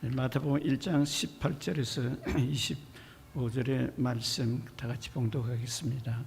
마태복음 1장 18절에서 25절의 말씀 다 같이 봉독하겠습니다.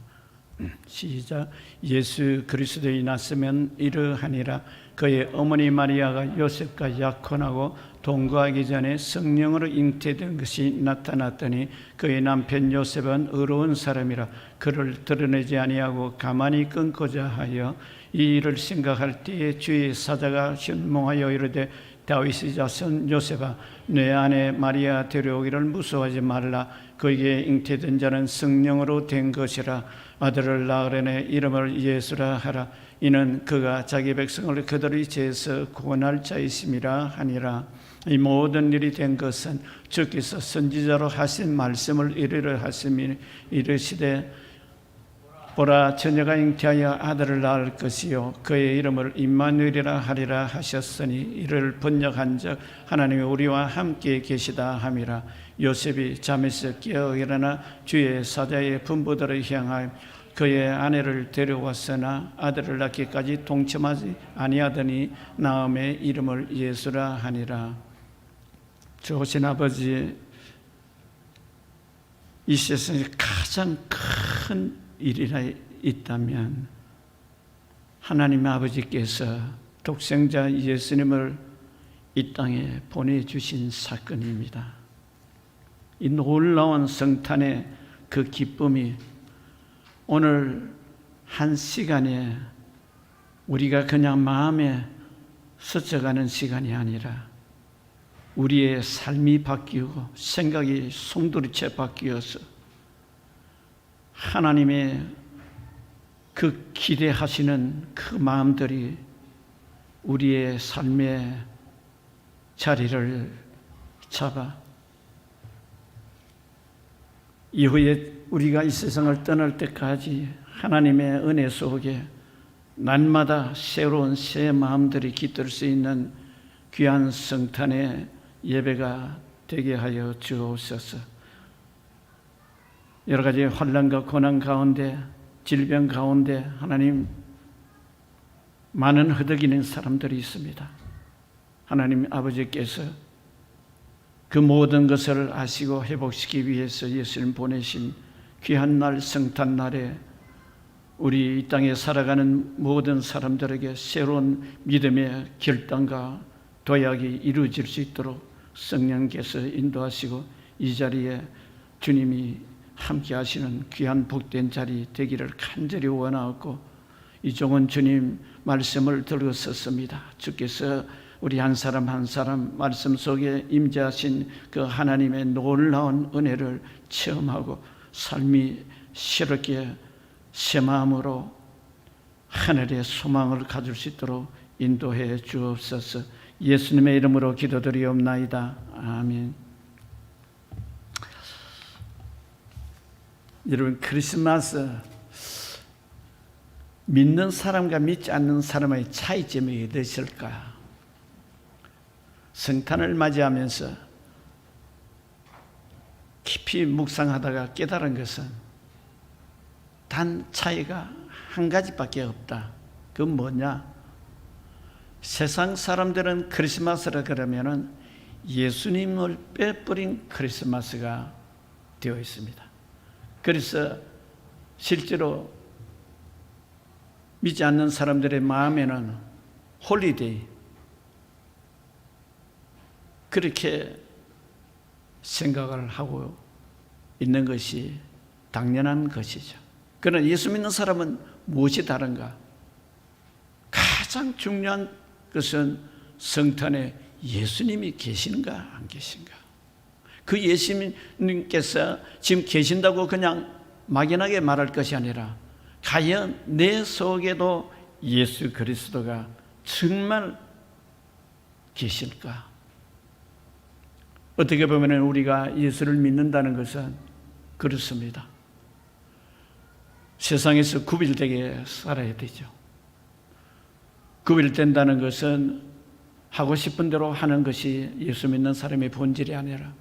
시작. 예수 그리스도의 났으면 이러하니라. 그의 어머니 마리아가 요셉과 약혼하고 동거하기 전에 성령으로 잉태된 것이 나타났더니 그의 남편 요셉은 의로운 사람이라 그를 드러내지 아니하고 가만히 끊고자 하여 이 일을 생각할 때에 주의 사자가 현몽하여 이르되 다윗의 자손 요셉아, 내 아내 마리아 데려오기를 무서워하지 말라. 그에게 잉태된 자는 성령으로 된 것이라. 아들을 낳으려니 이름을 예수라 하라. 이는 그가 자기 백성을 그들의 죄에서 구원할 자이심이라 하니라. 이 모든 일이 된 것은 주께서 선지자로 하신 말씀을 이루려 하심이 이르시되 보라, 처녀가 잉태하여 아들을 낳을 것이요 그의 이름을 임마누엘이라 하리라 하셨으니 이를 번역한 적 하나님이 우리와 함께 계시다 함이라. 요셉이 잠에서 깨어 일어나 주의 사자의 분부대로 향하여 그의 아내를 데려왔으나 아들을 낳기까지 동참하지 아니하더니 나음의 이름을 예수라 하니라. 좋으신 아버지, 이 세상에 가장 큰 일이라 있다면 하나님 아버지께서 독생자 예수님을 이 땅에 보내주신 사건입니다. 이 놀라운 성탄의 그 기쁨이 오늘 한 시간에 우리가 그냥 마음에 스쳐가는 시간이 아니라 우리의 삶이 바뀌고 생각이 송두리째 바뀌어서 하나님의 그 기대하시는 그 마음들이 우리의 삶의 자리를 잡아 이후에 우리가 이 세상을 떠날 때까지 하나님의 은혜 속에 날마다 새로운 새 마음들이 깃들 수 있는 귀한 성탄의 예배가 되게 하여 주옵소서. 여러 가지 환난과 고난 가운데, 질병 가운데 하나님 많은 허덕이는 사람들이 있습니다. 하나님 아버지께서 그 모든 것을 아시고 회복시키기 위해서 예수님 보내신 귀한 날 성탄날에 우리 이 땅에 살아가는 모든 사람들에게 새로운 믿음의 결단과 도약이 이루어질 수 있도록 성령께서 인도하시고 이 자리에 주님이 함께 하시는 귀한 복된 자리 되기를 간절히 원하고 이 종은 주님 말씀을 들고 섰습니다. 주께서 우리 한 사람 한 사람 말씀 속에 임재하신 그 하나님의 놀라운 은혜를 체험하고 삶이 새롭게 새 마음으로 하늘의 소망을 가질 수 있도록 인도해 주옵소서. 예수님의 이름으로 기도드리옵나이다. 아멘. 여러분, 크리스마스 믿는 사람과 믿지 않는 사람의 차이점이 어디 있을까? 성탄을 맞이하면서 깊이 묵상하다가 깨달은 것은 단 차이가 한 가지밖에 없다. 그건 뭐냐? 세상 사람들은 크리스마스라 그러면은 예수님을 빼버린 크리스마스가 되어 있습니다. 그래서 실제로 믿지 않는 사람들의 마음에는 홀리데이, 그렇게 생각을 하고 있는 것이 당연한 것이죠. 그러나 예수 믿는 사람은 무엇이 다른가? 가장 중요한 것은 성탄에 예수님이 계신가 안 계신가? 그 예수님께서 지금 계신다고 그냥 막연하게 말할 것이 아니라 과연 내 속에도 예수 그리스도가 정말 계실까? 어떻게 보면 우리가 예수를 믿는다는 것은 그렇습니다. 세상에서 구별되게 살아야 되죠. 구별된다는 것은 하고 싶은 대로 하는 것이 예수 믿는 사람의 본질이 아니라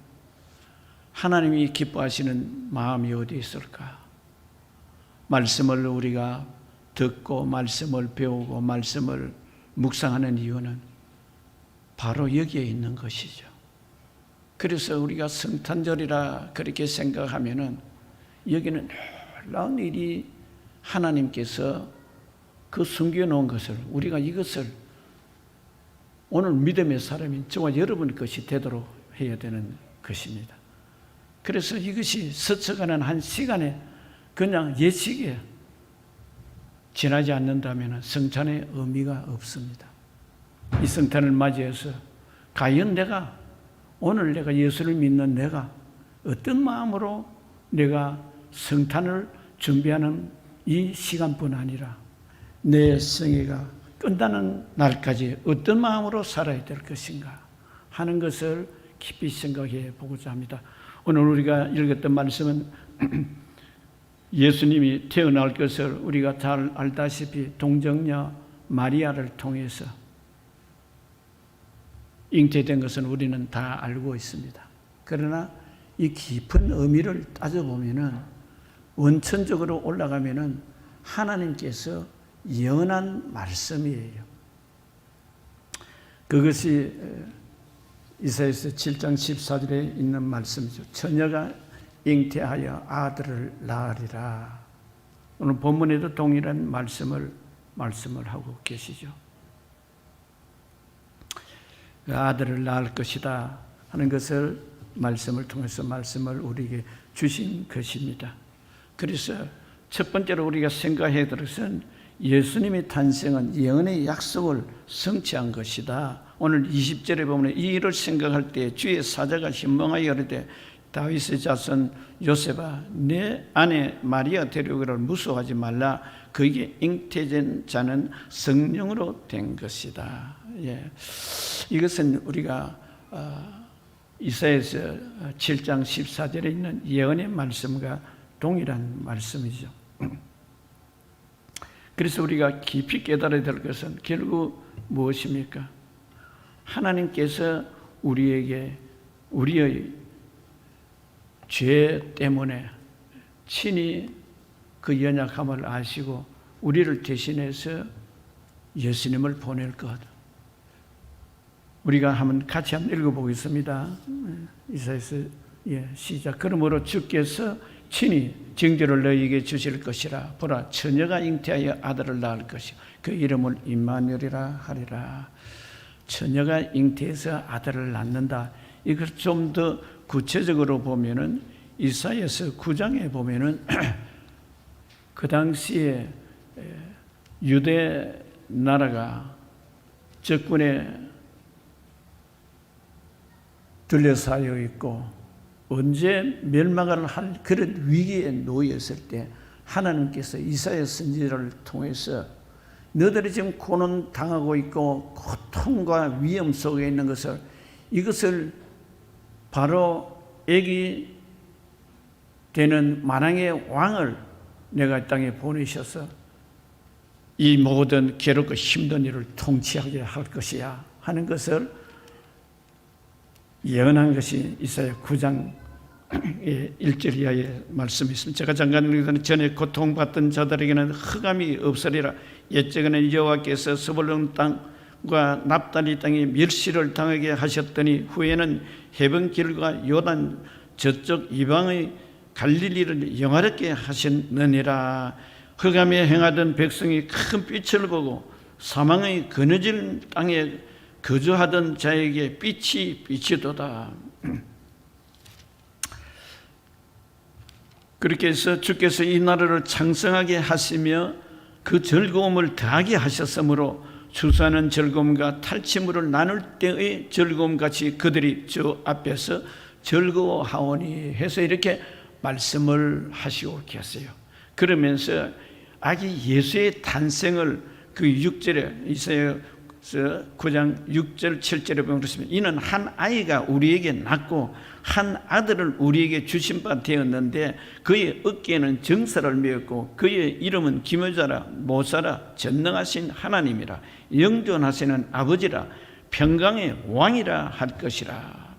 하나님이 기뻐하시는 마음이 어디 있을까? 말씀을 우리가 듣고 말씀을 배우고 말씀을 묵상하는 이유는 바로 여기에 있는 것이죠. 그래서 우리가 성탄절이라 그렇게 생각하면은 여기는 놀라운 일이 하나님께서 그 숨겨놓은 것을 우리가 이것을 오늘 믿음의 사람인 저와 여러분 것이 되도록 해야 되는 것입니다. 그래서 이것이 스쳐가는 한 시간에 그냥 예식에 지나지 않는다면 성탄의 의미가 없습니다. 이 성탄을 맞이해서 과연 오늘 내가 예수를 믿는 내가 어떤 마음으로 내가 성탄을 준비하는 이 시간뿐 아니라 내 생애가 끝나는 날까지 어떤 마음으로 살아야 될 것인가 하는 것을 깊이 생각해 보고자 합니다. 오늘 우리가 읽었던 말씀은 예수님이 태어날 것을 우리가 잘 알다시피 동정녀 마리아를 통해서 잉태된 것은 우리는 다 알고 있습니다. 그러나 이 깊은 의미를 따져보면은 원천적으로 올라가면은 하나님께서 예언한 말씀이에요. 그것이 이사야서 7장 14절에 있는 말씀이죠. 처녀가 잉태하여 아들을 낳으리라. 오늘 본문에도 동일한 말씀을 하고 계시죠. 그 아들을 낳을 것이다 하는 것을 말씀을 통해서 말씀을 우리에게 주신 것입니다. 그래서 첫 번째로 우리가 생각해야 될 것은 예수님의 탄생은 예언의 약속을 성취한 것이다. 오늘 20절에 보면 이 일을 생각할 때 주의 사자가 현몽하여 이르되 다윗의 자손 요셉아 내 아내 마리아 데려오기를 무서워하지 말라. 그에게 잉태된 자는 성령으로 된 것이다. 예. 이것은 우리가 이사야서 7장 14절에 있는 예언의 말씀과 동일한 말씀이죠. 그래서 우리가 깊이 깨달아야 될 것은 결국 무엇입니까? 하나님께서 우리에게 우리의 죄 때문에 친히 그 연약함을 아시고 우리를 대신해서 예수님을 보낼 것. 우리가 같이 한번 읽어보겠습니다. 이사야서 시작. 그러므로 주께서 친히 징조를 너희에게 주실 것이라. 보라 처녀가 잉태하여 아들을 낳을 것이요 그 이름을 임마누엘이라 하리라. 처녀가 잉태해서 아들을 낳는다. 이걸 좀 더 구체적으로 보면은 이사야서 9장에 보면은 그 당시에 유대 나라가 적군에 둘러싸여 있고 언제 멸망을 할 그런 위기에 놓였을 때 하나님께서 이사야 선지자를 통해서 너희들이 지금 고난 당하고 있고 고통과 위험 속에 있는 것을 이것을 바로 애기 되는 만왕의 왕을 내가 이 땅에 보내셔서 이 모든 괴롭고 힘든 일을 통치하게 할 것이야 하는 것을 예언한 것이 이사야 9장 1절 이하의 말씀이 있습니다. 제가 잠깐 읽은 전에 고통받던 자들에게는 흑암이 없으리라. 옛적에는 여호와께서 스불론 땅과 납달리 땅에 멸시를 당하게 하셨더니 후에는 해변길과 요단 저쪽 이방의 갈릴리를 영화롭게 하셨느니라. 흑암에 행하던 백성이 큰 빛을 보고 사망의 그늘진 땅에 거주하던 자에게 빛이 비치도다. 그렇게 해서 주께서 이 나라를 창성하게 하시며 그 즐거움을 더하게 하셨으므로 추수하는 즐거움과 탈취물을 나눌 때의 즐거움같이 그들이 주 앞에서 즐거워하오니 해서 이렇게 말씀을 하시고 계세요. 그러면서 아기 예수의 탄생을 그 6절에 이사야 9장 6절 7절에 보면 그렇습니다. 이는 한 아이가 우리에게 낳고 한 아들을 우리에게 주신 바 되었는데 그의 어깨에는 정사를 메었고 그의 이름은 기묘자라 모사라 전능하신 하나님이라 영존하시는 아버지라 평강의 왕이라 할 것이라.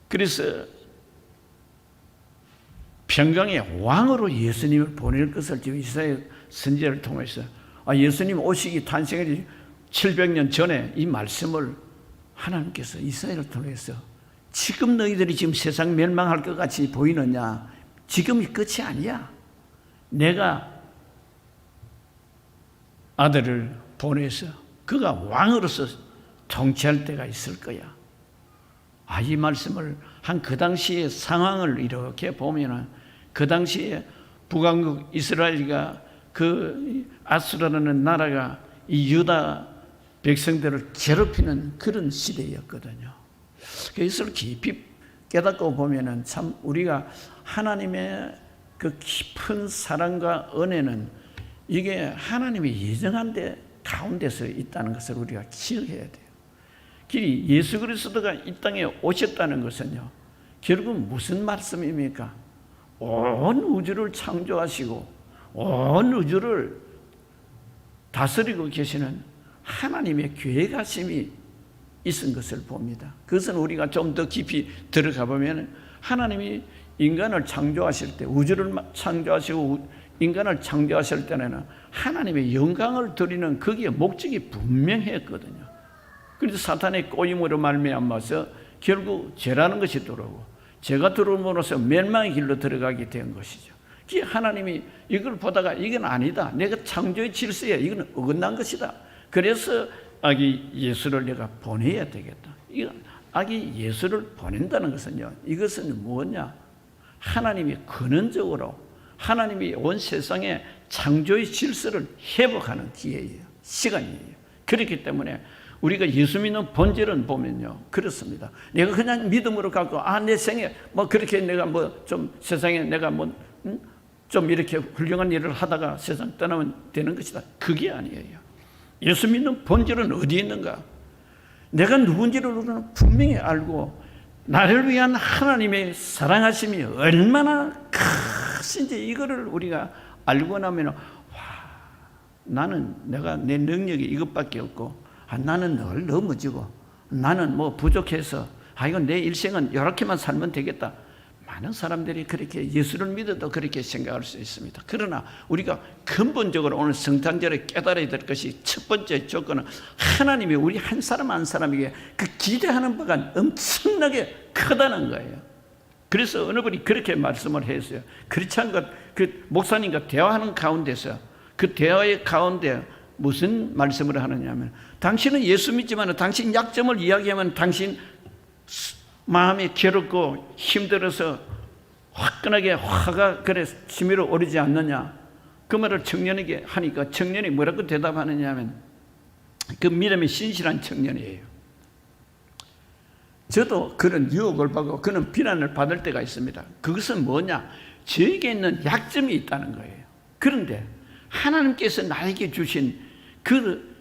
그래서 평강의 왕으로 예수님을 보낼 것을 지금 이사야 선지자를 통해서 예수님 오시기 탄생하기 700년 전에 이 말씀을 하나님께서 이스라엘을 통해서 지금 너희들이 지금 세상 멸망할 것 같이 보이느냐? 지금이 끝이 아니야. 내가 아들을 보내서 그가 왕으로서 통치할 때가 있을 거야. 이 말씀을 그 당시의 상황을 이렇게 보면은 그 당시에 북왕국 이스라엘과 그 아수라라는 나라가 이 유다 백성들을 괴롭히는 그런 시대였거든요. 그것을 깊이 깨닫고 보면은 참 우리가 하나님의 그 깊은 사랑과 은혜는 이게 하나님이 예정한 데 가운데서 있다는 것을 우리가 기억해야 돼요. 길이 예수 그리스도가 이 땅에 오셨다는 것은요, 결국 무슨 말씀입니까? 온 우주를 창조하시고 온 우주를 다스리고 계시는 하나님의 계획하심이 있은 것을 봅니다. 그것은 우리가 좀 더 깊이 들어가 보면 하나님이 인간을 창조하실 때, 우주를 창조하시고 인간을 창조하실 때는 하나님의 영광을 드리는 거기에 목적이 분명했거든요. 그래서 사탄의 꼬임으로 말미암아서 결국 죄라는 것이 들어오고 죄가 들어옴으로써 멸망의 길로 들어가게 된 것이죠. 하나님이 이걸 보다가 이건 아니다. 내가 창조의 질서에 이건 어긋난 것이다. 그래서 아기 예수를 내가 보내야 되겠다. 아기 예수를 보낸다는 것은요, 이것은 뭐냐? 하나님이 근원적으로 하나님이 온 세상에 창조의 질서를 회복하는 기회예요. 시간이에요. 그렇기 때문에 우리가 예수 믿는 본질은 보면요, 그렇습니다. 내가 그냥 믿음으로 갖고 내 생에 뭐 그렇게 내가 뭐 좀 세상에 내가 좀 이렇게 훌륭한 일을 하다가 세상 떠나면 되는 것이다. 그게 아니에요. 예수 믿는 본질은 어디에 있는가? 내가 누군지를 우리는 분명히 알고 나를 위한 하나님의 사랑하심이 얼마나 크신지 이거를 우리가 알고 나면 나는 내가 내 능력이 이것밖에 없고 나는 늘 넘어지고 나는 뭐 부족해서 이건 내 일생은 이렇게만 살면 되겠다. 많은 사람들이 그렇게 예수를 믿어도 그렇게 생각할 수 있습니다. 그러나 우리가 근본적으로 오늘 성탄절에 깨달아야 될 것이 첫 번째 조건은 하나님이 우리 한 사람 한 사람에게 그 기대하는 바가 엄청나게 크다는 거예요. 그래서 어느 분이 그렇게 말씀을 했어요. 크리스찬과 그 목사님과 대화하는 가운데서 그 대화의 가운데 무슨 말씀을 하느냐면 당신은 예수 믿지만 당신 약점을 이야기하면 당신 마음이 괴롭고 힘들어서 화끈하게 화가 그래 치밀어 오르지 않느냐. 그 말을 청년에게 하니까 청년이 뭐라고 대답하느냐 하면 그 믿음이 신실한 청년이에요. 저도 그런 유혹을 받고 그런 비난을 받을 때가 있습니다. 그것은 뭐냐? 저에게 있는 약점이 있다는 거예요. 그런데 하나님께서 나에게 주신 그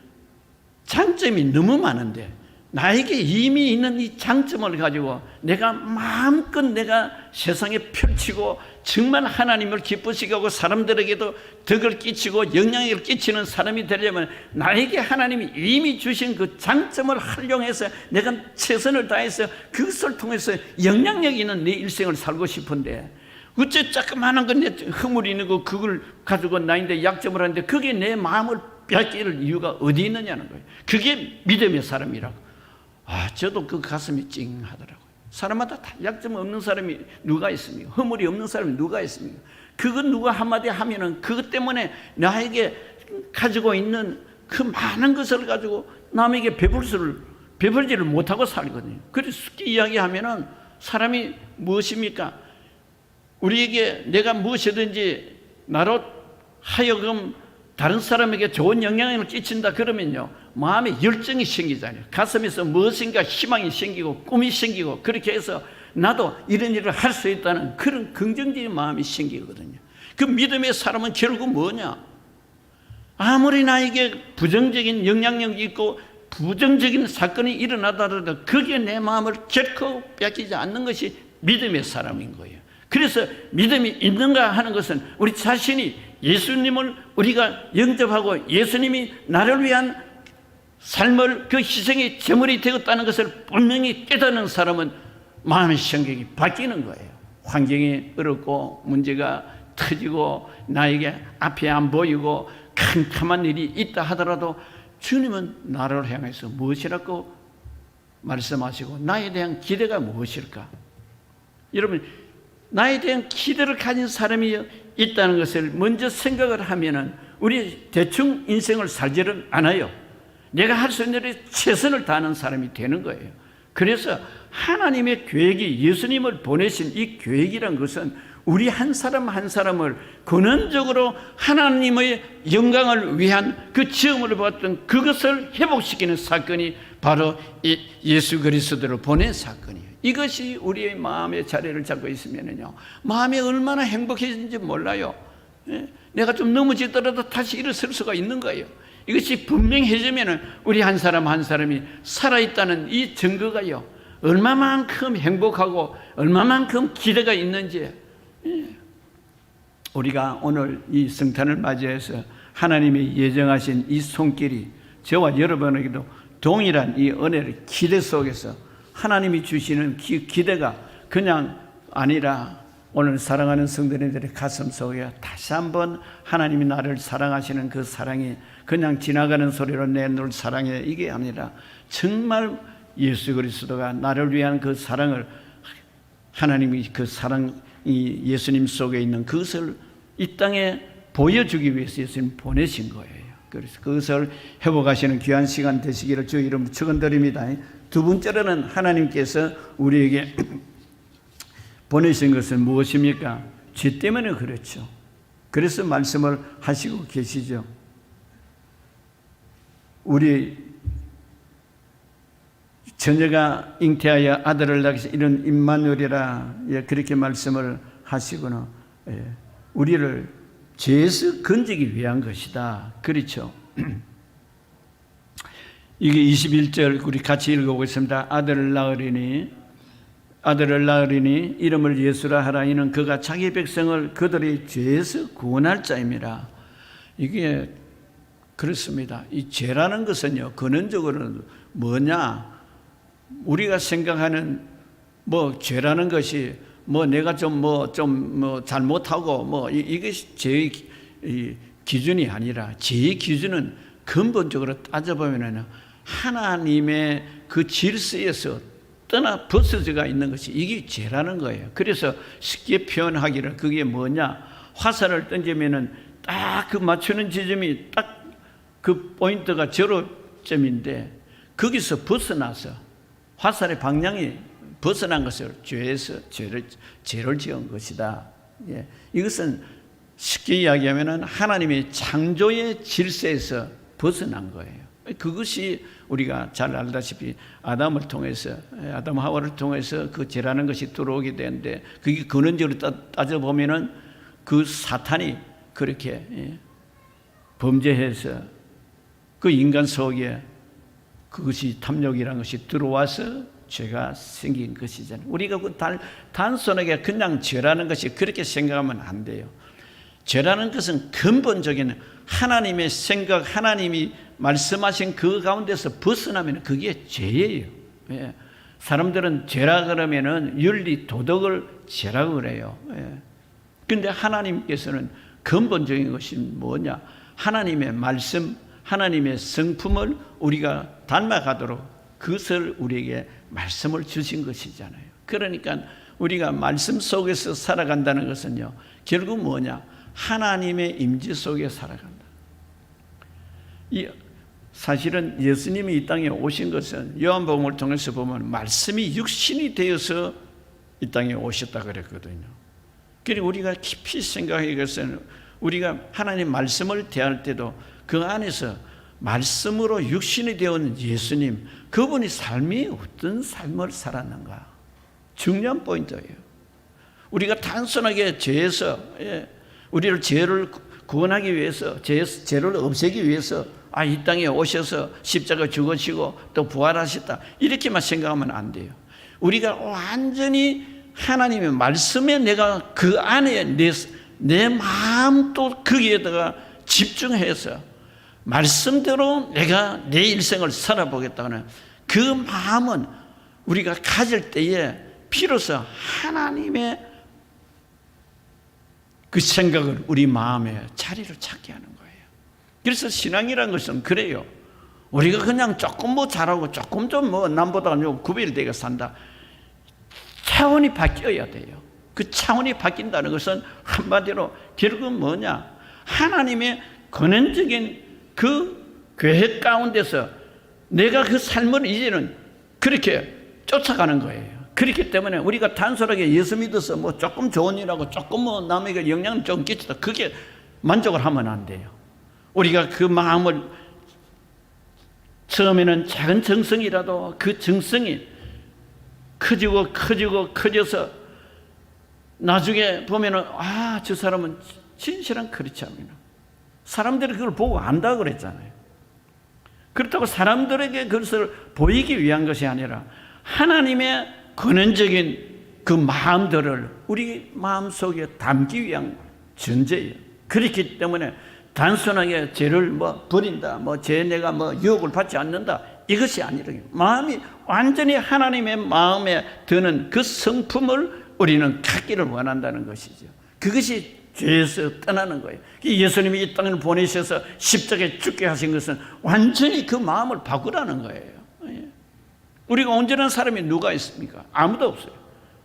장점이 너무 많은데 나에게 이미 있는 이 장점을 가지고 내가 마음껏 내가 세상에 펼치고 정말 하나님을 기쁘시게 하고 사람들에게도 덕을 끼치고 영향력을 끼치는 사람이 되려면 나에게 하나님이 이미 주신 그 장점을 활용해서 내가 최선을 다해서 그것을 통해서 영향력 있는 내 일생을 살고 싶은데 어째 조그마한 건 내 허물이 있는 거 그걸 가지고 나인데 약점을 하는데 그게 내 마음을 뺏길 이유가 어디 있느냐는 거예요. 그게 믿음의 사람이라고. 저도 그 가슴이 찡하더라고요. 사람마다 다 약점 없는 사람이 누가 있습니까? 허물이 없는 사람이 누가 있습니까? 그건 누가 한마디 하면은 그것 때문에 나에게 가지고 있는 그 많은 것을 가지고 남에게 베풀지를 못하고 살거든요. 그래서 쉽게 이야기하면은 사람이 무엇입니까? 우리에게 내가 무엇이든지 나로 하여금 다른 사람에게 좋은 영향을 끼친다 그러면요 마음에 열정이 생기잖아요. 가슴에서 무엇인가 희망이 생기고 꿈이 생기고 그렇게 해서 나도 이런 일을 할 수 있다는 그런 긍정적인 마음이 생기거든요. 그 믿음의 사람은 결국 뭐냐? 아무리 나에게 부정적인 영향력이 있고 부정적인 사건이 일어나더라도 거기에 내 마음을 결코 뺏기지 않는 것이 믿음의 사람인 거예요. 그래서 믿음이 있는가 하는 것은 우리 자신이 예수님을 우리가 영접하고 예수님이 나를 위한 삶을 그 희생의 제물이 되었다는 것을 분명히 깨닫는 사람은 마음의 성격이 바뀌는 거예요. 환경이 어렵고 문제가 터지고 나에게 앞이 안 보이고 캄캄한 일이 있다 하더라도 주님은 나를 향해서 무엇이라고 말씀하시고 나에 대한 기대가 무엇일까? 여러분, 나에 대한 기대를 가진 사람이 있다는 것을 먼저 생각을 하면은 우리 대충 인생을 살지를 않아요. 내가 할 수 있는 일에 최선을 다하는 사람이 되는 거예요. 그래서 하나님의 계획이, 예수님을 보내신 이 계획이란 것은 우리 한 사람 한 사람을 근원적으로 하나님의 영광을 위한 그 지음을 받았던 그것을 회복시키는 사건이 바로 이 예수 그리스도를 보낸 사건이에요. 이것이 우리의 마음의 자리를 잡고 있으면요, 마음이 얼마나 행복해진지 몰라요. 내가 좀 넘어지더라도 다시 일어설 수가 있는 거예요. 이것이 분명해지면 우리 한 사람 한 사람이 살아있다는 이 증거가요, 얼마만큼 행복하고 얼마만큼 기대가 있는지. 우리가 오늘 이 성탄을 맞이해서 하나님이 예정하신 이 손길이 저와 여러분에게도 동일한 이 은혜를 기대 속에서 하나님이 주시는 기대가 그냥 아니라 오늘 사랑하는 성도님들의 가슴 속에 다시 한번 하나님이 나를 사랑하시는 그 사랑이 그냥 지나가는 소리로 내놓을 사랑이 이게 아니라 정말 예수 그리스도가 나를 위한 그 사랑을, 하나님이 그 사랑이 예수님 속에 있는 그것을 이 땅에 보여주기 위해서 예수님 보내신 거예요. 그래서 그것을 회복하시는 귀한 시간 되시기를 주 이름으로 축원드립니다. 두 번째로는 하나님께서 우리에게 보내신 것은 무엇입니까? 죄 때문에 그렇죠. 그래서 말씀을 하시고 계시죠. 우리 처녀가 잉태하여 아들을 낳게 이런 임마누엘이라 그렇게 말씀을 하시거나 우리를 죄에서 건지기 위한 것이다. 그렇죠. 이게 21절 우리 같이 읽어보겠습니다. 아들을 낳으리니 이름을 예수라 하라. 이는 그가 자기 백성을 그들의 죄에서 구원할 자임이라. 이게 그렇습니다. 이 죄라는 것은요, 근원적으로는 뭐냐? 우리가 생각하는 죄라는 것이 내가 좀 잘못하고 이것이 죄의 기준이 아니라, 죄의 기준은 근본적으로 따져보면은 하나님의 그 질서에서 떠나 벗어져가 있는 것이 이게 죄라는 거예요. 그래서 쉽게 표현하기를 그게 뭐냐? 화살을 던지면은 딱 그 맞추는 지점이 딱 그 포인트가 제로점인데 거기서 벗어나서 화살의 방향이 벗어난 것을 죄에서 죄를 지은 것이다. 예. 이것은 쉽게 이야기하면 하나님의 창조의 질서에서 벗어난 거예요. 그것이 우리가 잘 알다시피 아담을 통해서, 아담 하와를 통해서 그 죄라는 것이 들어오게 되는데, 그게 근원적으로 따져보면은 그 사탄이 그렇게 범죄해서 그 인간 속에 그것이 탐욕이라는 것이 들어와서 죄가 생긴 것이잖아요. 우리가 그 단순하게 그냥 죄라는 것이 그렇게 생각하면 안 돼요. 죄라는 것은 근본적인 하나님의 생각, 하나님이 말씀하신 그 가운데서 벗어나면 그게 죄예요. 예. 사람들은 죄라 그러면은 윤리, 도덕을 죄라고 그래요. 그런데 하나님께서는 근본적인 것이 뭐냐? 하나님의 말씀, 하나님의 성품을 우리가 닮아가도록 그것을 우리에게 말씀을 주신 것이잖아요. 그러니까 우리가 말씀 속에서 살아간다는 것은요, 결국 뭐냐? 하나님의 임재 속에 살아간다. 사실은 예수님이 이 땅에 오신 것은 요한복음을 통해서 보면 말씀이 육신이 되어서 이 땅에 오셨다 그랬거든요. 그리고 우리가 깊이 생각해 것은 우리가 하나님 말씀을 대할 때도 그 안에서 말씀으로 육신이 되어온 예수님, 그분이 삶이 어떤 삶을 살았는가? 중요한 포인트예요. 우리가 단순하게 죄에서, 우리를 죄를 구원하기 위해서, 죄를 없애기 위해서 이 땅에 오셔서 십자가 죽으시고 또 부활하셨다, 이렇게만 생각하면 안 돼요. 우리가 완전히 하나님의 말씀에 내가 그 안에 내 마음도 거기에다가 집중해서 말씀대로 내가 내 일생을 살아보겠다는 그 마음은 우리가 가질 때에 비로소 하나님의 그 생각을 우리 마음에 자리를 찾게 하는 거예요. 그래서 신앙이라는 것은 그래요. 우리가 그냥 조금 뭐 잘하고 조금 좀 뭐 남보다 좀 구별되게 산다. 차원이 바뀌어야 돼요. 그 차원이 바뀐다는 것은 한마디로 결국은 뭐냐? 하나님의 근원적인 그 계획 가운데서 내가 그 삶을 이제는 그렇게 쫓아가는 거예요. 그렇기 때문에 우리가 단순하게 예수 믿어서 뭐 조금 좋은 일하고 조금 뭐 남에게 영향을 좀 끼치다, 그게 만족을 하면 안 돼요. 우리가 그 마음을 처음에는 작은 정성이라도 그 정성이 커져서 나중에 보면은 저 사람은 진실한 크리스찬이구나. 사람들이 그걸 보고 안다 그랬잖아요. 그렇다고 사람들에게 그것을 보이기 위한 것이 아니라 하나님의 근원적인 그 마음들을 우리 마음속에 담기 위한 전제예요. 그렇기 때문에 단순하게 죄를 뭐 버린다, 내가 유혹을 받지 않는다, 이것이 아니라 마음이 완전히 하나님의 마음에 드는 그 성품을 우리는 갖기를 원한다는 것이죠. 그것이 죄에서 떠나는 거예요. 예수님이 이 땅을 보내셔서 십자가에 죽게 하신 것은 완전히 그 마음을 바꾸라는 거예요. 우리가 온전한 사람이 누가 있습니까? 아무도 없어요.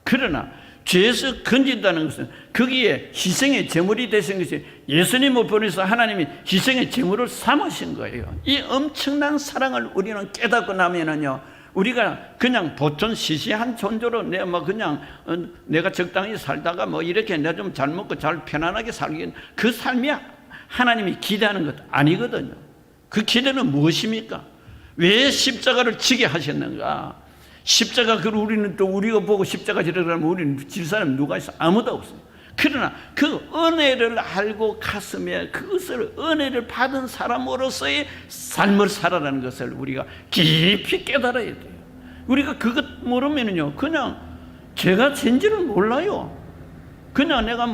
그러나 죄에서 건진다는 것은 거기에 희생의 제물이 되신 것이 예수님을 보내서 하나님이 희생의 제물을 삼으신 거예요. 이 엄청난 사랑을 우리는 깨닫고 나면은요, 우리가 그냥 보통 시시한 존재로 내가 적당히 살다가 이렇게 내가 좀 잘 먹고 잘 편안하게 살긴, 그 삶이 하나님이 기대하는 것 아니거든요. 그 기대는 무엇입니까? 왜 십자가를 지게 하셨는가? 십자가, 우리는 또 우리가 보고 십자가 지르면 우리는 질 사람이 누가 있어? 아무도 없어요. 그러나 그 은혜를 알고 가슴에 그것을 은혜를 받은 사람으로서의 삶을 살아라는 것을 우리가 깊이 깨달아야 돼요. 우리가 그것 모르면요, 그냥 제가 죄인지를 몰라요. 그냥 내가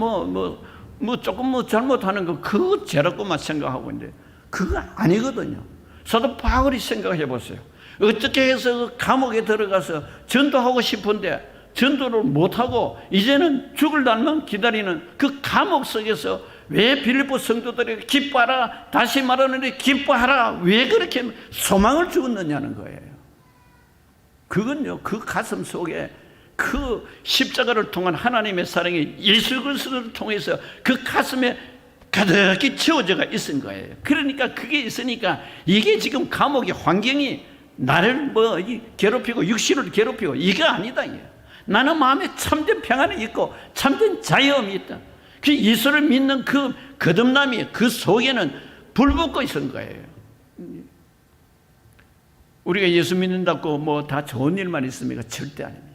조금 잘못하는 거 그거 죄라고만 생각하고 있는데 그거 아니거든요. 사도 바울이 생각해 보세요. 어떻게 해서 감옥에 들어가서 전도하고 싶은데 전도를 못하고 이제는 죽을 날만 기다리는 그 감옥 속에서 왜 빌립보 성도들에게 기뻐하라, 다시 말하는데 기뻐하라, 왜 그렇게 소망을 주었느냐는 거예요. 그건요, 그 가슴 속에 그 십자가를 통한 하나님의 사랑이 예수 그리스도를 통해서 그 가슴에 가득히 채워져가 있은 거예요. 그러니까 그게 있으니까 이게 지금 감옥의 환경이 나를 괴롭히고 육신을 괴롭히고 이게 아니다. 나는 마음에 참된 평안이 있고 참된 자유함이 있다. 그 예수를 믿는 그 거듭남이 그 속에는 불붙고 있는 거예요. 우리가 예수 믿는다고 다 좋은 일만 있습니까? 절대 아닙니다.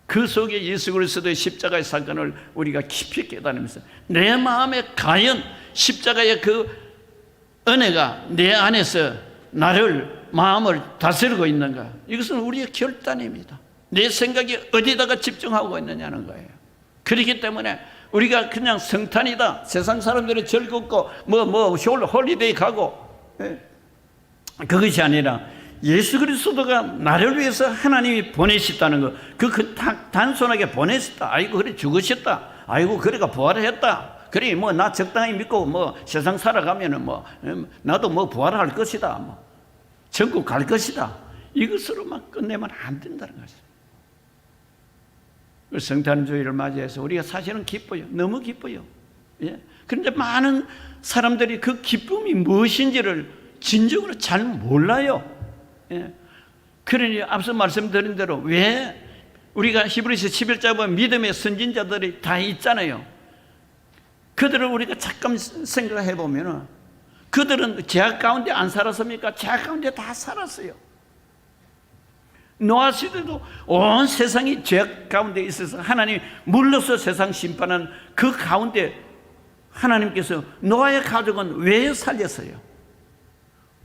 그 속에 예수 그리스도의 십자가의 사건을 우리가 깊이 깨달으면서 내 마음에 과연 십자가의 그 은혜가 내 안에서 나를 마음을 다스리고 있는가? 이것은 우리의 결단입니다. 내 생각이 어디다가 집중하고 있느냐는 거예요. 그렇기 때문에 우리가 그냥 성탄이다, 세상 사람들이 즐겁고 홀리데이 가고, 그것이 아니라 예수 그리스도가 나를 위해서 하나님이 보내셨다는 것, 그 단순하게 보내셨다, 아이고 그래 죽으셨다, 아이고 그래가 부활했다, 그래 나 적당히 믿고 세상 살아가면은 나도 부활할 것이다, 천국 갈 것이다, 이것으로만 끝내면 안 된다는 것이죠. 성탄주의를 맞이해서 우리가 사실은 기뻐요. 너무 기뻐요. 그런데 많은 사람들이 그 기쁨이 무엇인지를 진정으로 잘 몰라요. 그러니 앞서 말씀드린 대로 왜 우리가 히브리서 11장 보면 믿음의 선진자들이 다 있잖아요. 그들을 우리가 잠깐 생각해 보면 그들은 죄악 가운데 안 살았습니까? 죄악 가운데 다 살았어요. 노아 시대도 온 세상이 죄악 가운데 있어서 하나님이 물러서 세상 심판하는 그 가운데 하나님께서 노아의 가족은 왜 살렸어요?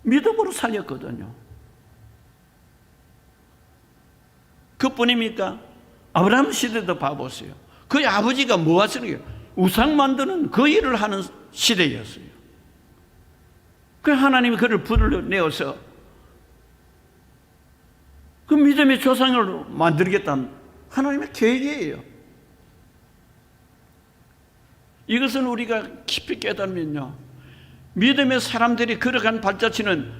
믿음으로 살렸거든요. 그뿐입니까? 아브라함 시대도 봐보세요. 그의 아버지가 뭐 하시는 거예요? 우상 만드는 그 일을 하는 시대였어요. 그 하나님이 그를 불러내어서 그 믿음의 조상을 만들겠다는 하나님의 계획이에요. 이것은 우리가 깊이 깨달으면요, 믿음의 사람들이 걸어간 발자취는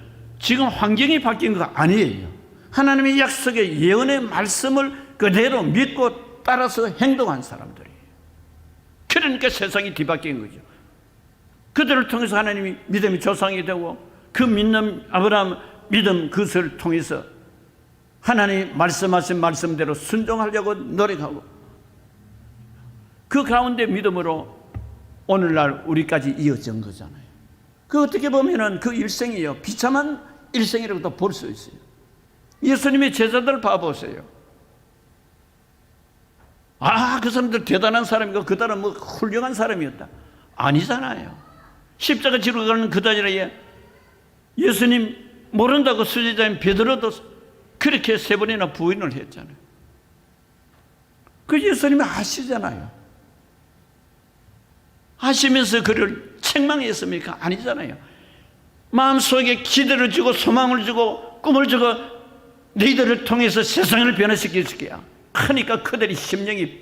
지금 환경이 바뀐 거 아니에요. 하나님의 약속의 예언의 말씀을 그대로 믿고 따라서 행동한 사람들이에요. 그러니까 세상이 뒤바뀐 거죠. 그들을 통해서 하나님이 믿음의 조상이 되고 그 믿는 아브라함 믿음 그것을 통해서 하나님이 말씀하신 말씀대로 순종하려고 노력하고 그 가운데 믿음으로 오늘날 우리까지 이어진 거잖아요. 그 어떻게 보면은 그 일생이요 비참한 일생이라고도 볼 수 있어요. 예수님의 제자들 봐보세요. 그 사람들 대단한 사람이고 그 사람 뭐 훌륭한 사람이었다. 아니잖아요. 십자가 지러 가는 그 자리에 예수님 모른다고 수제자인 베드로도 그렇게 3번이나 부인을 했잖아요. 그 예수님이 아시잖아요. 아시면서 그를 책망했습니까? 아니잖아요. 마음속에 기대를 주고 소망을 주고 꿈을 주고 너희들을 통해서 세상을 변화시킬 거야. 하니까 그들이 심령이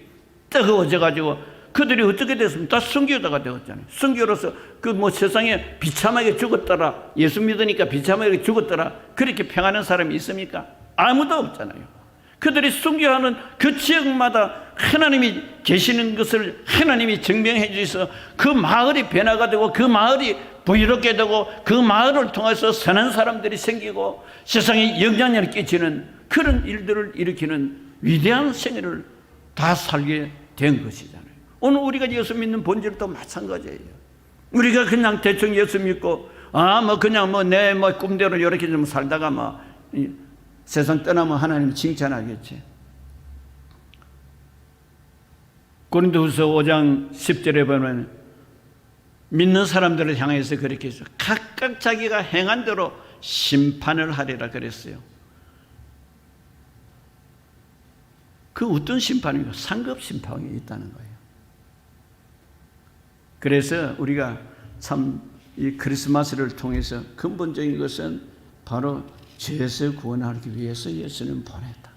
뜨거워져 가지고 그들이 어떻게 됐습니까? 다 순교자가 되었잖아요. 순교로서 그 뭐 세상에 비참하게 죽었더라. 예수 믿으니까 비참하게 죽었더라. 그렇게 평하는 사람이 있습니까? 아무도 없잖아요. 그들이 순교하는 그 지역마다 하나님이 계시는 것을 하나님이 증명해 주셔서 그 마을이 변화가 되고 그 마을이 부유롭게 되고 그 마을을 통해서 선한 사람들이 생기고 세상에 영향력을 끼치는 그런 일들을 일으키는 위대한 생애를 다 살게 된 것이잖아요. 오늘 우리가 예수 믿는 본질도 마찬가지예요. 우리가 그냥 대충 예수 믿고 그냥 내 꿈대로 이렇게 좀 살다가 세상 떠나면 하나님 칭찬하겠지. 고린도후서 5장 10절에 보면 믿는 사람들을 향해서 그렇게 해서 각각 자기가 행한 대로 심판을 하리라 그랬어요. 그 어떤 심판입니까? 상급 심판이 있다는 거예요. 그래서 우리가 참 이 크리스마스를 통해서 근본적인 것은 바로 죄에서 구원하기 위해서 예수님을 보냈다.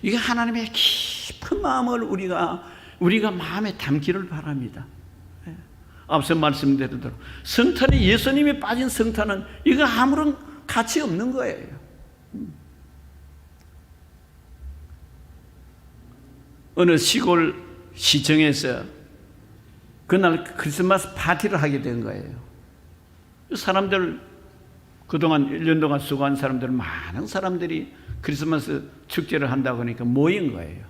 이게 하나님의 깊은 마음을 우리가 마음에 담기를 바랍니다. 앞서 말씀드린 성탄에 예수님이 빠진 성탄은 이거 아무런 가치 없는 거예요. 어느 시골 시청에서 그날 크리스마스 파티를 하게 된 거예요. 사람들 그동안 1년 동안 수고한 사람들 많은 사람들이 크리스마스 축제를 한다고 하니까 모인 거예요.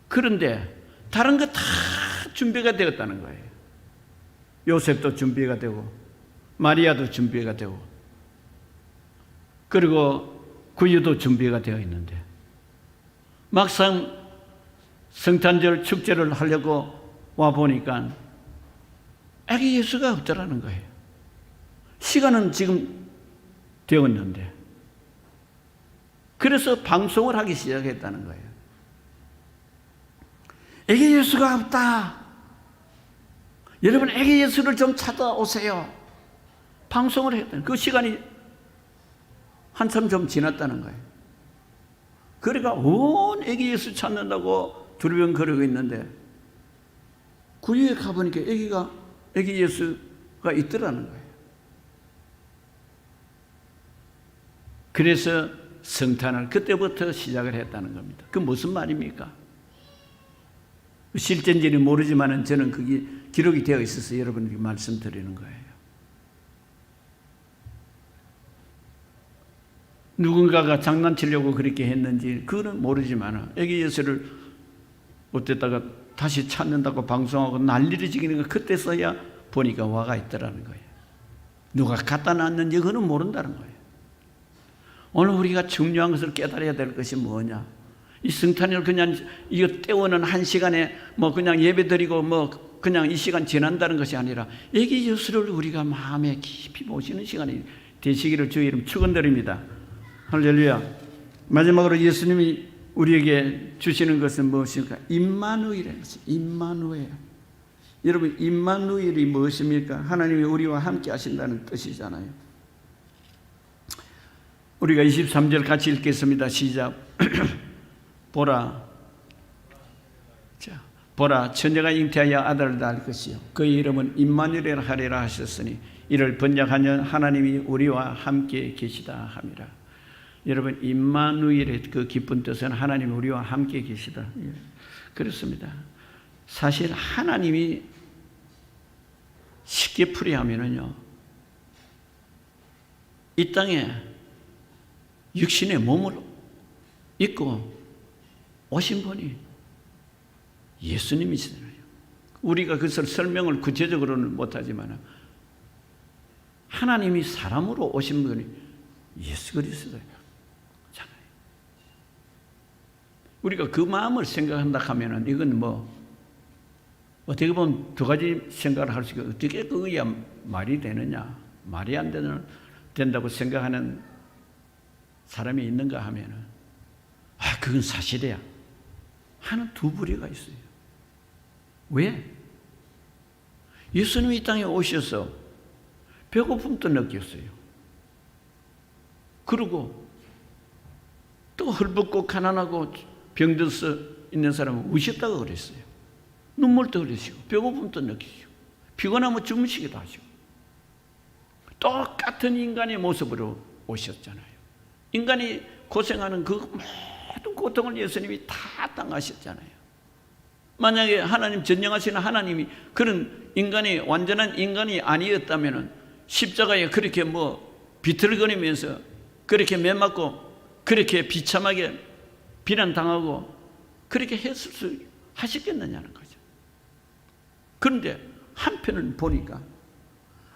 그런데 다른 거 다 준비가 되었다는 거예요. 요셉도 준비가 되고 마리아도 준비가 되고 그리고 구유도 준비가 되어 있는데 막상 성탄절 축제를 하려고 와보니까 아기 예수가 없더라는 거예요. 시간은 지금 되었는데 그래서 방송을 하기 시작했다는 거예요. 아기 예수가 없다. 여러분 아기 예수를 좀 찾아오세요. 방송을 했다는 그 시간이 한참 좀 지났다는 거예요. 그러니까 온 아기 예수 찾는다고 두리번거리고 있는데 구유에 가보니까 아기 예수가 있더라는 거예요. 그래서 성탄을 그때부터 시작을 했다는 겁니다. 그 무슨 말입니까? 실제인지는 모르지만 저는 그게 기록이 되어 있어서 여러분에게 말씀드리는 거예요. 누군가가 장난치려고 그렇게 했는지 그건 모르지만 아기 예수를 어땠다가 다시 찾는다고 방송하고 난리를 지기는 거 그때서야 보니까 와가 있더라는 거예요. 누가 갖다 놨는지 그거는 모른다는 거예요. 오늘 우리가 중요한 것을 깨달아야 될 것이 뭐냐? 이 성탄을 그냥 이거 때우는 한 시간에 그냥 예배드리고 그냥 이 시간 지난다는 것이 아니라 아기 예수를 우리가 마음에 깊이 모시는 시간이 되시기를 주의 이름 축원드립니다. 할렐루야. 마지막으로 예수님이 우리에게 주시는 것은 무엇입니까? 임마누엘이라는 것이 임마누엘. 여러분 임마누엘이 무엇입니까? 하나님이 우리와 함께 하신다는 뜻이잖아요. 우리가 23절 같이 읽겠습니다. 시작. 보라. 자, 보라, 처녀가 잉태하여 아들을 낳을 것이요 그의 이름은 임마누엘이라 하리라 하셨으니 이를 번역하여 하나님이 우리와 함께 계시다 함이라. 여러분, 임마누엘의 그 기쁜 뜻은 하나님이 우리와 함께 계시다. 그렇습니다. 사실 하나님이 쉽게 풀이하면은요, 이 땅에 육신의 몸을 입고 오신 분이 예수님이시잖아요. 우리가 그것을 설명을 구체적으로는 못하지만 하나님이 사람으로 오신 분이 예수 그리스도예요. 우리가 그 마음을 생각한다 하면은 이건 뭐 어떻게 보면 두 가지 생각을 할 수 있고, 어떻게 그거야 말이 되느냐, 말이 안 된다고 생각하는 사람이 있는가 하면은 그건 사실이야 하는 두 부류가 있어요. 왜? 예수님이 이 땅에 오셔서 배고픔도 느꼈어요. 그리고 또 헐벗고 가난하고 병들어 있는 사람은 우셨다고 그랬어요. 눈물도 흘리시고 배고픔도 느끼시고 피곤하면 주무시기도 하시고 똑같은 인간의 모습으로 오셨잖아요. 인간이 고생하는 그 모든 고통을 예수님이 다 당하셨잖아요. 만약에 하나님, 전능하시는 하나님이 그런 인간이 완전한 인간이 아니었다면 십자가에 그렇게 비틀거리면서 그렇게 매맞고 그렇게 비참하게 비난당하고 그렇게 했을 수 하셨겠느냐는 거죠. 그런데 한편은 보니까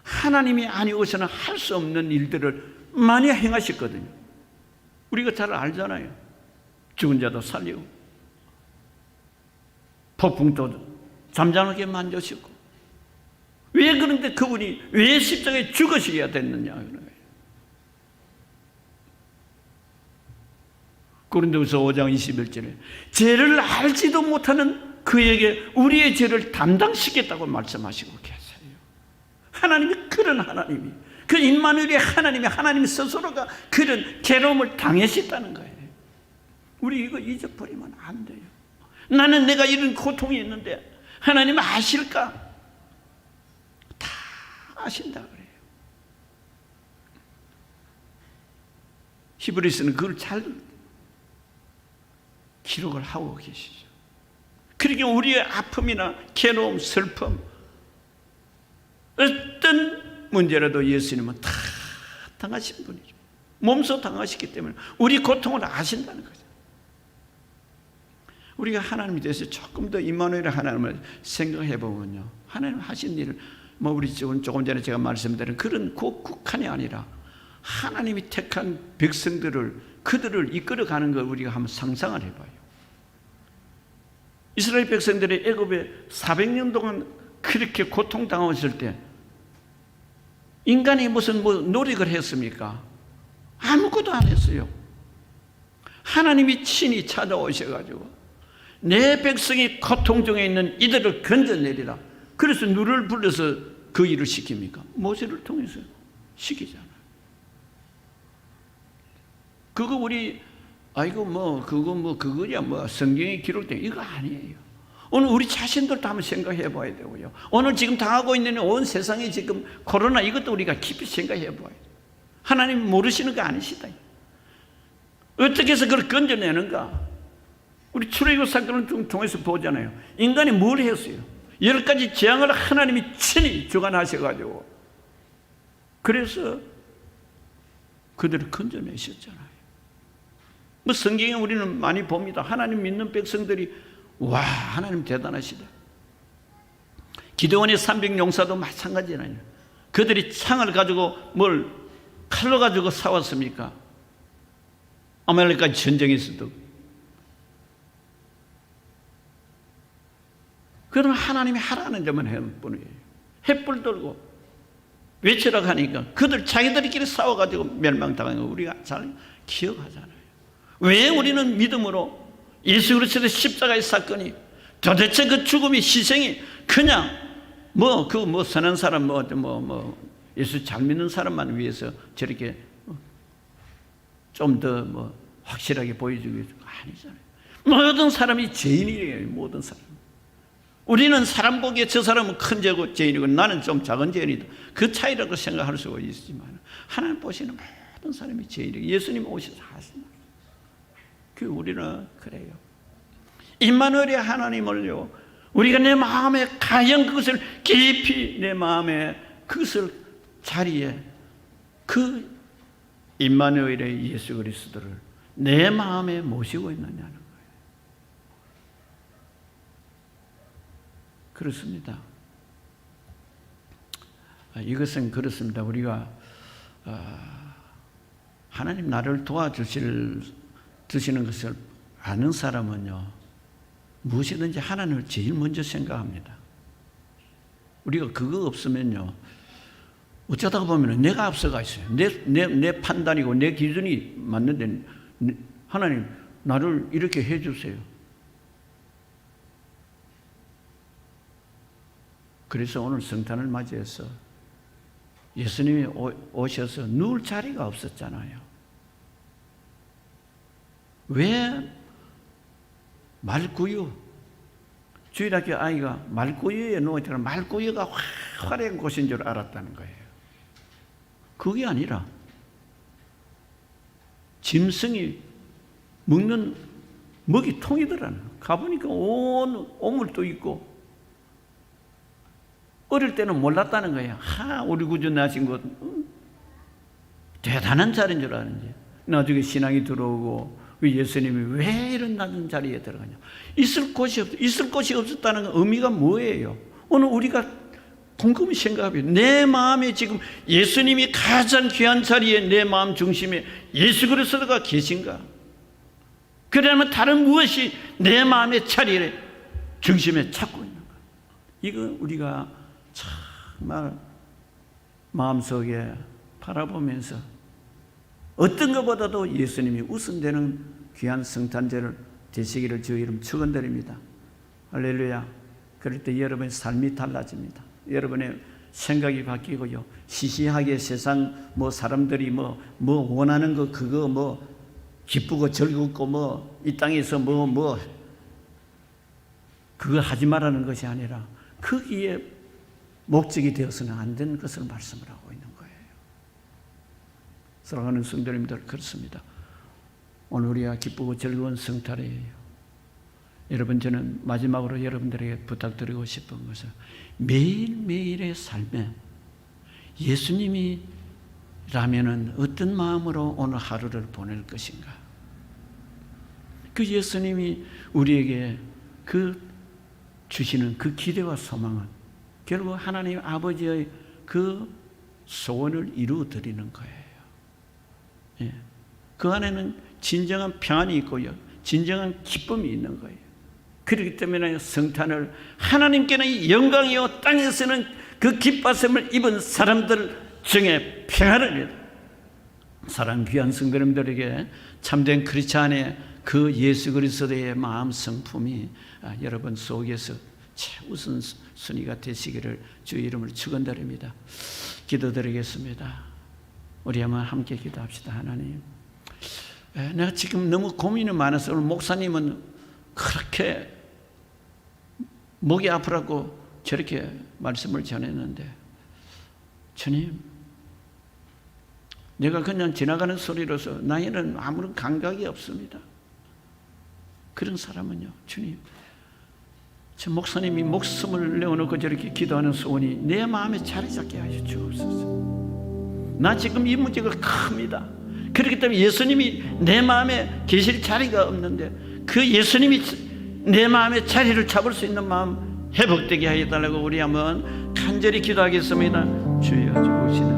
하나님이 아니고서는 할 수 없는 일들을 많이 행하셨거든요. 우리가 잘 알잖아요. 죽은 자도 살리고 폭풍도 잠잠하게 만드시고. 왜 그런데 그분이 왜 십자가에 죽으셔야 됐느냐. 고린도후서 5장 21절에 죄를 알지도 못하는 그에게 우리의 죄를 담당시켰다고 말씀하시고 계세요. 하나님이 그런 하나님이, 그 임마누엘의 하나님 스스로가 그런 괴로움을 당하셨다는 거예요. 우리 이거 잊어버리면 안 돼요. 나는 내가 이런 고통이 있는데 하나님 아실까? 다 아신다 그래요. 히브리서는 그걸 잘 기록을 하고 계시죠. 그러니까 우리의 아픔이나 괴로움, 슬픔, 어떤 문제라도 예수님은 다 당하신 분이죠. 몸소 당하셨기 때문에 우리 고통을 아신다는 거죠. 우리가 하나님에 대해서 조금 더 임마누엘의 하나님을 생각해 보면요, 하나님 하신 일을 우리 조금 전에 제가 말씀드린 그런 국한이 아니라 하나님이 택한 백성들을, 그들을 이끌어가는 걸 우리가 한번 상상을 해봐요. 이스라엘 백성들이 애굽에 400년 동안 그렇게 고통당했을 때 인간이 무슨 노력을 했습니까? 아무것도 안 했어요. 하나님이 친히 찾아오셔가지고 내 백성이 고통 중에 있는 이들을 건져내리라. 그래서 누를 불러서 그 일을 시킵니까? 모세를 통해서 시키잖아요. 그거 우리 그거야 성경에 기록된 이거 아니에요. 오늘 우리 자신들도 한번 생각해 봐야 되고요. 오늘 지금 당하고 있는 온 세상에 지금 코로나 이것도 우리가 깊이 생각해 봐야 돼요. 하나님 모르시는 거 아니시다. 어떻게 해서 그걸 건져내는가? 우리 출애굽 사건을 통해서 보잖아요. 인간이 뭘 했어요? 10가지 재앙을 하나님이 친히 주관하셔가지고 그래서 그들을 건져내셨잖아요. 성경에 우리는 많이 봅니다. 하나님 믿는 백성들이 와, 하나님 대단하시다. 기드온의 300용사도 마찬가지잖아요. 그들이 창을 가지고 칼로 가지고 싸웠습니까? 아말렉까지 전쟁에서도. 그러나 하나님이 하라는 점은 해뿐이에요. 횃불 들고 외치라고 하니까 그들 자기들끼리 싸워가지고 멸망당한 거 우리가 잘 기억하잖아요. 왜 우리는 믿음으로 예수 그리스도의 십자가의 사건이 도대체 그 죽음이 희생이 그냥 선한 사람 예수 잘 믿는 사람만 위해서 저렇게 좀 더 확실하게 보여주기 위해서 아니잖아요. 모든 사람이 죄인이에요. 모든 사람. 우리는 사람 보기에 저 사람은 큰 죄인이고 나는 좀 작은 죄인이다, 그 차이라고 생각할 수가 있지만 하나님 보시는 모든 사람이 죄인이고 예수님 오셔서 하신 말. 그 우리는 그래요. 임마누엘의 하나님을요, 우리가 내 마음에 가장 그것을 깊이 내 마음에 그것을 자리에 그 임마누엘의 예수 그리스도를 내 마음에 모시고 있느냐는 거예요. 그렇습니다. 이것은 그렇습니다. 우리가 하나님 나를 도와주시는 것을 아는 사람은요, 무엇이든지 하나님을 제일 먼저 생각합니다. 우리가 그거 없으면요, 어쩌다가 보면 내가 앞서가 있어요. 내 판단이고 내 기준이 맞는데 하나님 나를 이렇게 해주세요. 그래서 오늘 성탄을 맞이해서 예수님이 오셔서 누울 자리가 없었잖아요. 왜 말구유, 주일학교 아이가 말구유에 누워있다가 말구유가 화려한 곳인 줄 알았다는 거예요. 그게 아니라 짐승이 먹는 먹이통이더라는. 가보니까 온 오물도 있고, 어릴 때는 몰랐다는 거예요. 우리 구주 나신 곳 대단한 자리인 줄 아는지. 나중에 신앙이 들어오고 예수님이 왜 이런 낮은 자리에 들어가냐, 있을 곳이 없었다는 건 의미가 뭐예요? 오늘 우리가 곰곰이 생각해요. 내 마음에 지금 예수님이 가장 귀한 자리에 내 마음 중심에 예수 그리스도가 계신가? 그러면 다른 무엇이 내 마음의 자리에 중심에 찾고 있는가? 이거 우리가 정말 마음속에 바라보면서 어떤 것보다도 예수님이 우선되는 귀한 성탄절을 되시기를 주의 이름 축원드립니다. 할렐루야. 그럴 때 여러분의 삶이 달라집니다. 여러분의 생각이 바뀌고요, 시시하게 세상 사람들이 원하는 거 그거 기쁘고 즐겁고 이 땅에서 그거 하지 말라는 것이 아니라 거기에 목적이 되어서는 안 되는 것을 말씀을 하고 있는 거예요. 사랑하는 성도님들, 그렇습니다. 오늘 우리가 기쁘고 즐거운 성탄이에요. 여러분, 저는 마지막으로 여러분들에게 부탁드리고 싶은 것은 매일매일의 삶에 예수님이라면은 어떤 마음으로 오늘 하루를 보낼 것인가? 그 예수님이 우리에게 주시는 그 기대와 소망은 결국 하나님 아버지의 그 소원을 이루어 드리는 거예요. 예. 그 안에는 진정한 평안이 있고요, 진정한 기쁨이 있는 거예요. 그렇기 때문에 성탄을 하나님께는 영광이요 땅에서는 그 기뻐심을 입은 사람들 중에 평안을, 사랑 귀한 성도님들에게 참된 크리스찬의 그 예수 그리스도의 마음 성품이 여러분 속에서 최우선 순위가 되시기를 주의 이름으로 축원드립니다. 기도드리겠습니다. 우리 한번 함께 기도합시다. 하나님, 내가 지금 너무 고민이 많아서 오늘 목사님은 그렇게 목이 아프라고 저렇게 말씀을 전했는데, 주님, 내가 그냥 지나가는 소리로서 나에는 아무런 감각이 없습니다. 그런 사람은요, 주님, 저 목사님이 목숨을 내어놓고 저렇게 기도하는 소원이 내 마음에 자리 잡게 하여 주옵소서. 나 지금 이 문제가 큽니다. 그렇기 때문에 예수님이 내 마음에 계실 자리가 없는데 그 예수님이 내 마음에 자리를 잡을 수 있는 마음 회복되게 하여 달라고 우리 한번 간절히 기도하겠습니다. 주여 주시나